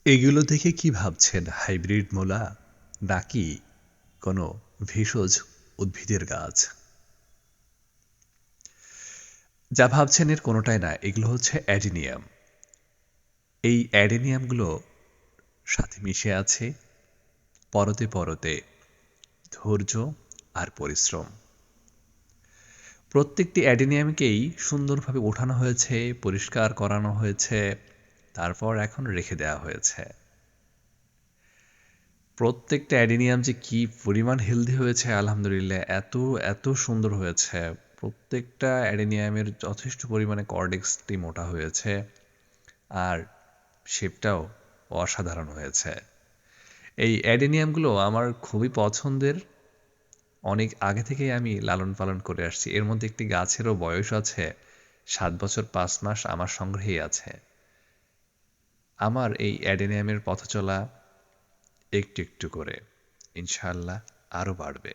এগুলো দেখে কি ভাবছেন, হাইব্রিড মূলা নাকি কোনো ভেষজ উদ্ভিদের গাছ? যা ভাবছেন এর কোনোটাই না, এগুলো হচ্ছে অ্যাডিনিয়াম। এই অ্যাডেনিয়ামগুলো সাথে মিশে আছে পরতে পরতে ধৈর্য আর পরিশ্রম। প্রত্যেকটি অ্যাডেনিয়ামকেই সুন্দরভাবে ওঠানো হয়েছে, পরিষ্কার করানো হয়েছে, তারপর এখন রেখে দেওয়া হয়েছে। প্রত্যেকটা অ্যাডেনিয়াম যে কি পরিমাণ হেলদি হয়েছে, আলহামদুলিল্লাহ, এত এত সুন্দর হয়েছে। প্রত্যেকটা অ্যাডেনিয়ামের যথেষ্ট পরিমাণে কর্ডেক্সটি মোটা হয়েছে, আর শেপটাও অসাধারণ হয়েছে। এই অ্যাডেনিয়ামগুলো আমার খুবই পছন্দের। অনেক আগে থেকেই আমি লালন পালন করে আসছি। এর মধ্যে একটি গাছেরও বয়স আছে ৭ বছর ৫ মাস, আমার সংগ্রহেই আছে। আমার এই অ্যাডেনিয়ামের পথচলা একটু একটু করে ইনশাআল্লাহ আরও বাড়বে।